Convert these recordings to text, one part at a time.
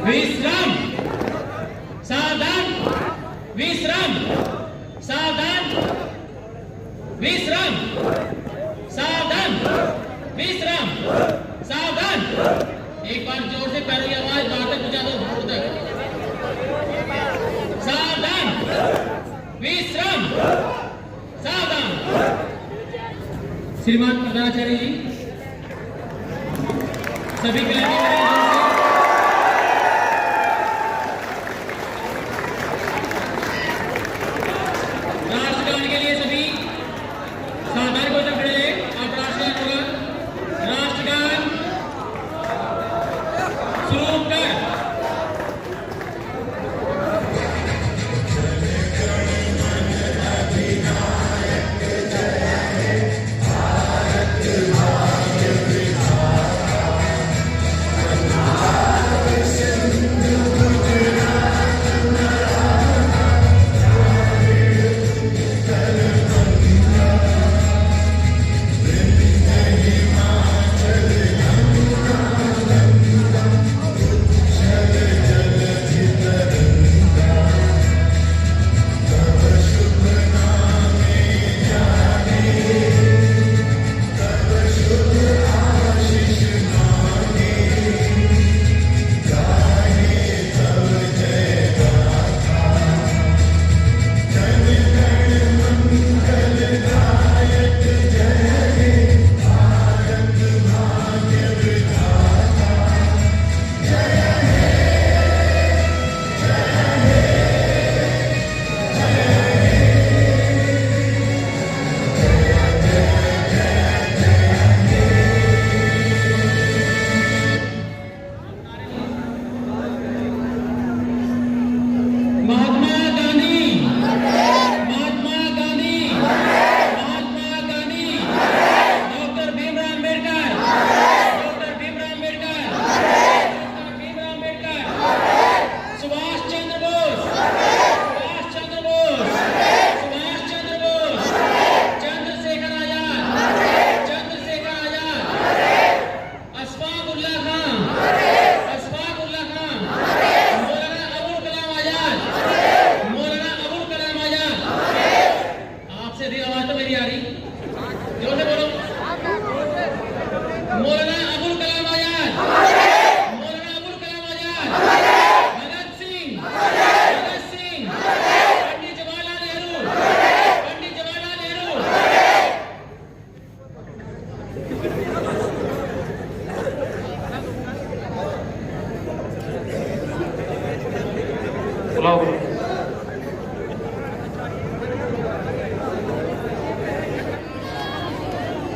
विश्राम, सावधान, विश्राम, सावधान, विश्राम, सावधान, विश्राम, सावधान। एक बार जोर से पैरों की आवाज बाहर तक पहुंचा दो, दूर तक। सावधान, विश्राम, सावधान। श्रीमान प्रधानाचार्य जी, सभी खिलाड़ी राष्ट्रगान के लिए सभी सावधान को खड़े रहे। अब राष्ट्रगान होगा। राष्ट्रगान शुरू कर।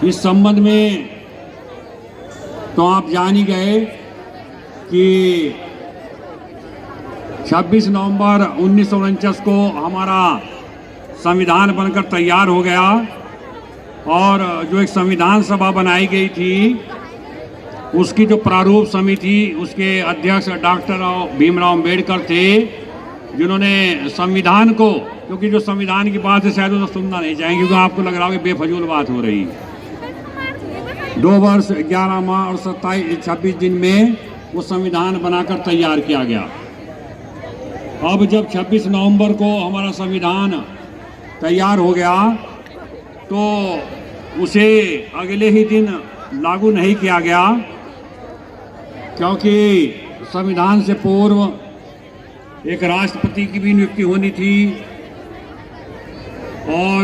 इस संबंध में तो आप जान ही गए कि 26 नवंबर 1949 को हमारा संविधान बनकर तैयार हो गया और जो एक संविधान सभा बनाई गई थी उसकी जो प्रारूप समिति उसके अध्यक्ष डॉक्टर भीमराव अम्बेडकर थे, जिन्होंने संविधान को, क्योंकि जो संविधान की बात है शायद वो तो सुनना नहीं चाहेंगे क्योंकि आपको लग रहा है कि बेफजूल बात हो रही है। 2 वर्ष 11 माह और 26 दिन में वो संविधान बनाकर तैयार किया गया। अब जब 26 नवंबर को हमारा संविधान तैयार हो गया तो उसे अगले ही दिन लागू नहीं किया गया, क्योंकि संविधान से पूर्व एक राष्ट्रपति की भी नियुक्ति होनी थी और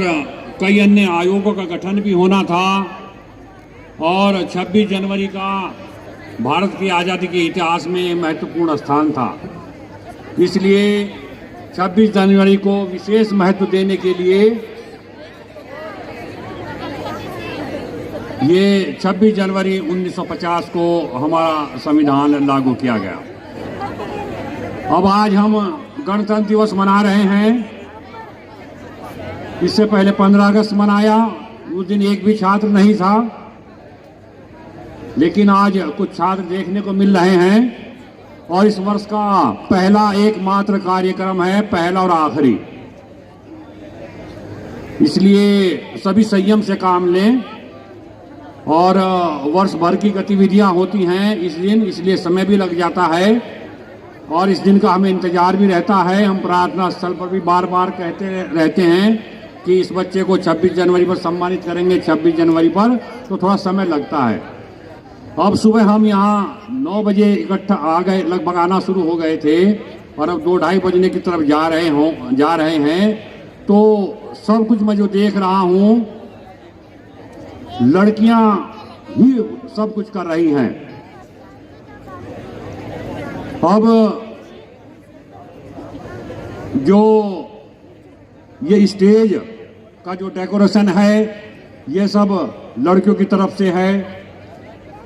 कई अन्य आयोगों का गठन भी होना था और 26 जनवरी का भारत की आज़ादी के इतिहास में महत्वपूर्ण स्थान था। इसलिए 26 जनवरी को विशेष महत्व देने के लिए ये 26 जनवरी 1950 को हमारा संविधान लागू किया गया। अब आज हम गणतंत्र दिवस मना रहे हैं। इससे पहले 15 अगस्त मनाया, उस दिन एक भी छात्र नहीं था, लेकिन आज कुछ छात्र देखने को मिल रहे हैं और इस वर्ष का पहला एकमात्र कार्यक्रम है, पहला और आखिरी। इसलिए सभी संयम से काम लें और वर्ष भर की गतिविधियां होती हैं इस दिन, इसलिए समय भी लग जाता है। और इस दिन का हमें इंतजार भी रहता है। हम प्रार्थना स्थल पर भी बार बार कहते रहते हैं कि इस बच्चे को 26 जनवरी पर सम्मानित करेंगे, 26 जनवरी पर, तो थोड़ा समय लगता है। अब सुबह हम यहाँ 9 बजे इकट्ठा आ गए, लगभग आना शुरू हो गए थे, और अब 2-2:30 बजने की तरफ जा रहे हैं। तो सब कुछ मैं जो देख रहा हूँ, लड़कियां ही सब कुछ कर रही हैं। अब जो ये स्टेज का जो डेकोरेशन है, ये सब लड़कियों की तरफ से है,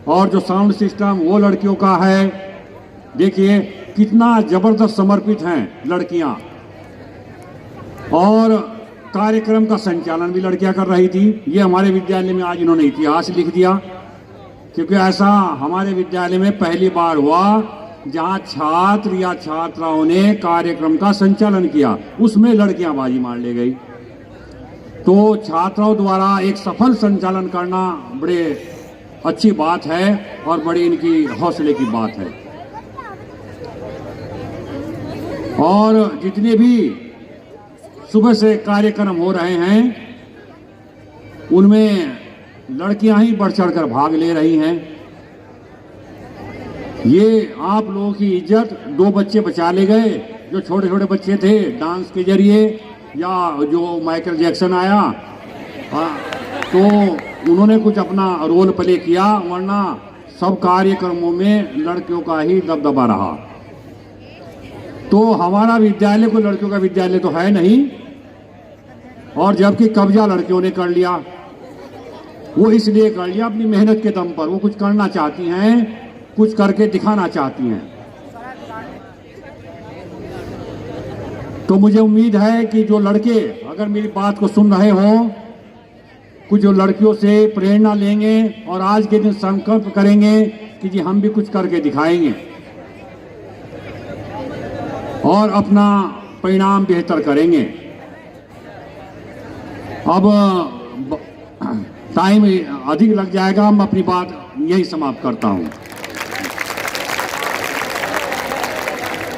और जो साउंड सिस्टम वो लड़कियों का है। देखिए कितना जबरदस्त समर्पित हैं लड़कियां, और कार्यक्रम का संचालन भी लड़कियां कर रही थी। ये हमारे विद्यालय में आज इन्होंने इतिहास लिख दिया, क्योंकि ऐसा हमारे विद्यालय में पहली बार हुआ जहां छात्र या छात्राओं ने कार्यक्रम का संचालन किया, उसमें लड़कियां बाजी मार ले गई। तो छात्राओं द्वारा एक सफल संचालन करना बड़े अच्छी बात है और बड़ी इनकी हौसले की बात है। और जितने भी सुबह से कार्यक्रम हो रहे हैं, उनमें लड़कियां ही बढ़ चढ़कर भाग ले रही हैं। ये आप लोगों की इज्जत 2 बच्चे बचा ले गए, जो छोटे छोटे बच्चे थे, डांस के जरिए, या जो माइकल जैक्सन आया, तो उन्होंने कुछ अपना रोल प्ले किया, वरना सब कार्यक्रमों में लड़कियों का ही दबदबा रहा। तो हमारा विद्यालय कोई लड़कियों का विद्यालय तो है नहीं, और जबकि कब्जा लड़कियों ने कर लिया। वो इसलिए कर लिया अपनी मेहनत के दम पर, वो कुछ करना चाहती हैं, कुछ करके दिखाना चाहती हैं। तो मुझे उम्मीद है कि जो लड़के अगर मेरी बात को सुन रहे हों, कुछ जो लड़कियों से प्रेरणा लेंगे और आज के दिन संकल्प करेंगे कि जी हम भी कुछ करके दिखाएंगे और अपना परिणाम बेहतर करेंगे। अब टाइम अधिक लग जाएगा, मैं अपनी बात यही समाप्त करता हूं।